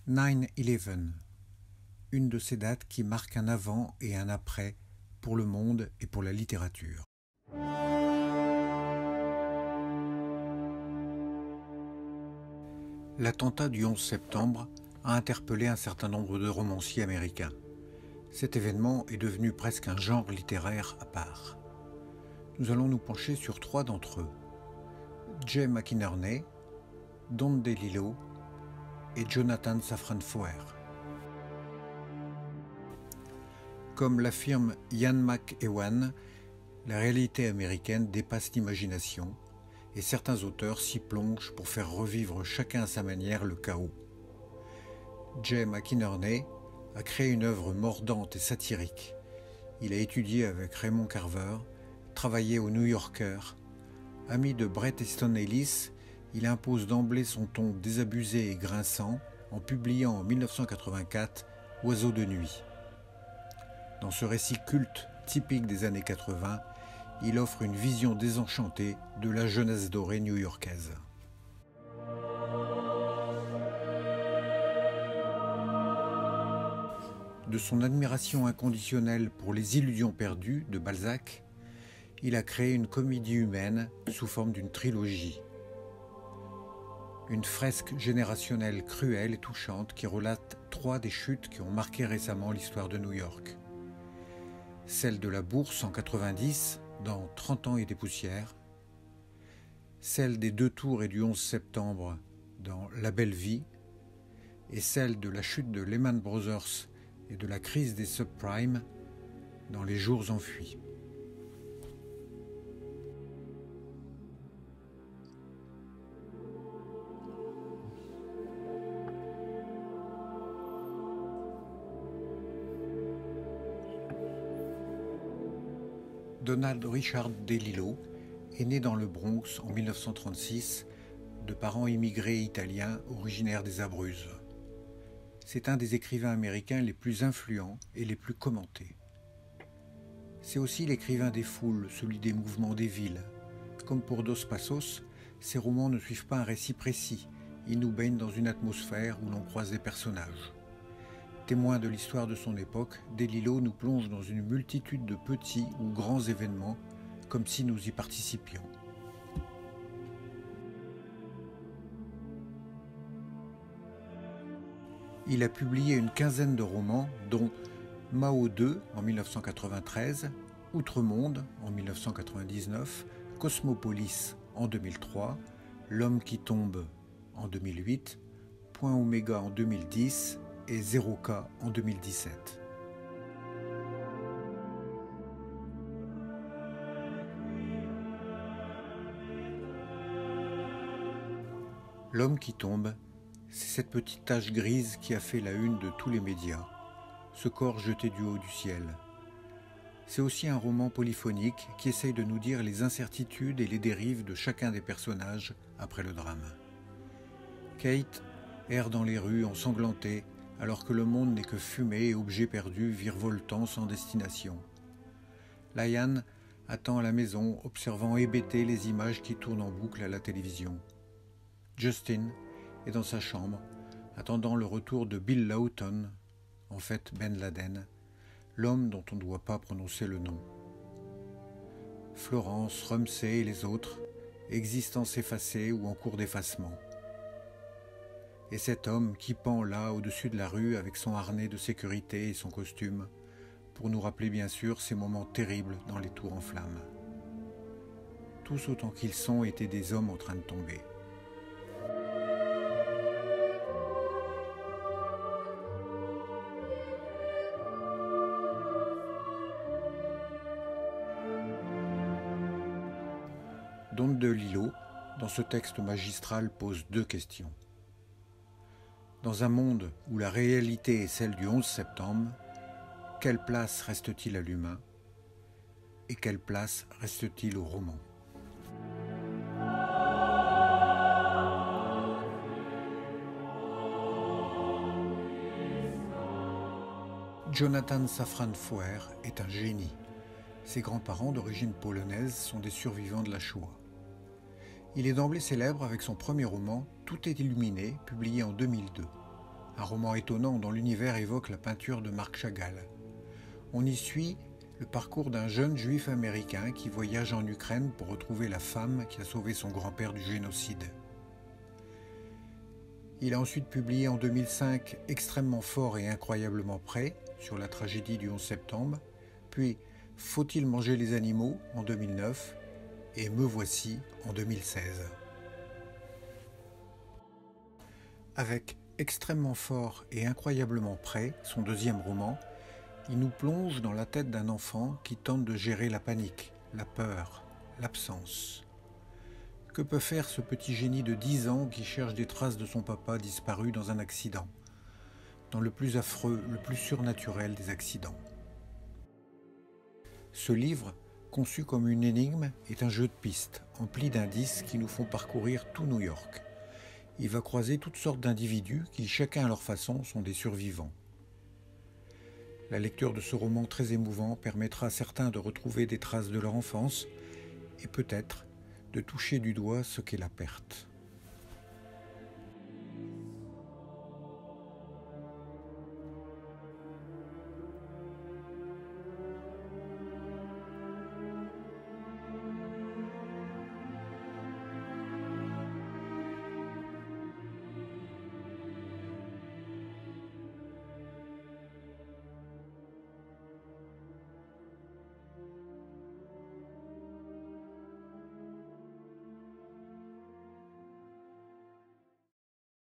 9/11, une de ces dates qui marquent un avant et un après pour le monde et pour la littérature. L'attentat du 11 septembre a interpellé un certain nombre de romanciers américains. Cet événement est devenu presque un genre littéraire à part. Nous allons nous pencher sur trois d'entre eux: Jay McInerney, Don DeLillo et Jonathan Safran Foer. Comme l'affirme Ian McEwan, la réalité américaine dépasse l'imagination et certains auteurs s'y plongent pour faire revivre chacun à sa manière le chaos. Jay McInerney a créé une œuvre mordante et satirique. Il a étudié avec Raymond Carver, travaillé au New Yorker. Ami de Bret Easton Ellis, il impose d'emblée son ton désabusé et grinçant en publiant en 1984 Oiseaux de nuit. Dans ce récit culte typique des années 80, il offre une vision désenchantée de la jeunesse dorée new-yorkaise. De son admiration inconditionnelle pour Les Illusions perdues de Balzac, il a créé une comédie humaine sous forme d'une trilogie. Une fresque générationnelle cruelle et touchante qui relate trois des chutes qui ont marqué récemment l'histoire de New York. Celle de la Bourse en 90, dans 30 ans et des poussières. Celle des 2 tours et du 11 septembre, dans La belle vie. Et celle de la chute de Lehman Brothers et de la crise des subprimes, dans Les jours enfuis. Donald Richard DeLillo est né dans le Bronx en 1936 de parents immigrés italiens originaires des Abruzzes. C'est un des écrivains américains les plus influents et les plus commentés. C'est aussi l'écrivain des foules, celui des mouvements des villes. Comme pour Dos Passos, ses romans ne suivent pas un récit précis, ils nous baignent dans une atmosphère où l'on croise des personnages. Témoin de l'histoire de son époque, DeLillo nous plonge dans une multitude de petits ou grands événements, comme si nous y participions. Il a publié une quinzaine de romans, dont Mao 2 en 1993, Outre-monde en 1999, Cosmopolis en 2003, L'homme qui tombe en 2008, Point Oméga en 2010, et 0K en 2017. L'homme qui tombe, c'est cette petite tache grise qui a fait la une de tous les médias, ce corps jeté du haut du ciel. C'est aussi un roman polyphonique qui essaye de nous dire les incertitudes et les dérives de chacun des personnages après le drame. Kate erre dans les rues ensanglantée, alors que le monde n'est que fumée et objets perdus virevoltant sans destination. Liane attend à la maison, observant hébété les images qui tournent en boucle à la télévision. Justin est dans sa chambre, attendant le retour de Bill Lawton, en fait Ben Laden, l'homme dont on ne doit pas prononcer le nom. Florence, Rumsey et les autres, existence effacée ou en cours d'effacement. Et cet homme qui pend là au-dessus de la rue avec son harnais de sécurité et son costume, pour nous rappeler bien sûr ces moments terribles dans les tours en flammes. Tous autant qu'ils sont étaient des hommes en train de tomber. Don DeLillo, dans ce texte magistral, pose 2 questions. Dans un monde où la réalité est celle du 11 septembre, quelle place reste-t-il à l'humain et quelle place reste-t-il au roman ? Jonathan Safran Foer est un génie. Ses grands-parents d'origine polonaise sont des survivants de la Shoah. Il est d'emblée célèbre avec son premier roman « Tout est illuminé », publié en 2002. un roman étonnant dont l'univers évoque la peinture de Marc Chagall. On y suit le parcours d'un jeune juif américain qui voyage en Ukraine pour retrouver la femme qui a sauvé son grand-père du génocide. Il a ensuite publié en 2005 Extrêmement fort et incroyablement prêt sur la tragédie du 11 septembre, puis Faut-il manger les animaux en 2009 et Me voici en 2016. Avec Extrêmement fort et incroyablement prêt, son deuxième roman, il nous plonge dans la tête d'un enfant qui tente de gérer la panique, la peur, l'absence. Que peut faire ce petit génie de 10 ans qui cherche des traces de son papa disparu dans un accident, dans le plus affreux, le plus surnaturel des accidents? Ce livre, conçu comme une énigme, est un jeu de pistes, empli d'indices qui nous font parcourir tout New York. Il va croiser toutes sortes d'individus qui, chacun à leur façon, sont des survivants. La lecture de ce roman très émouvant permettra à certains de retrouver des traces de leur enfance et peut-être de toucher du doigt ce qu'est la perte.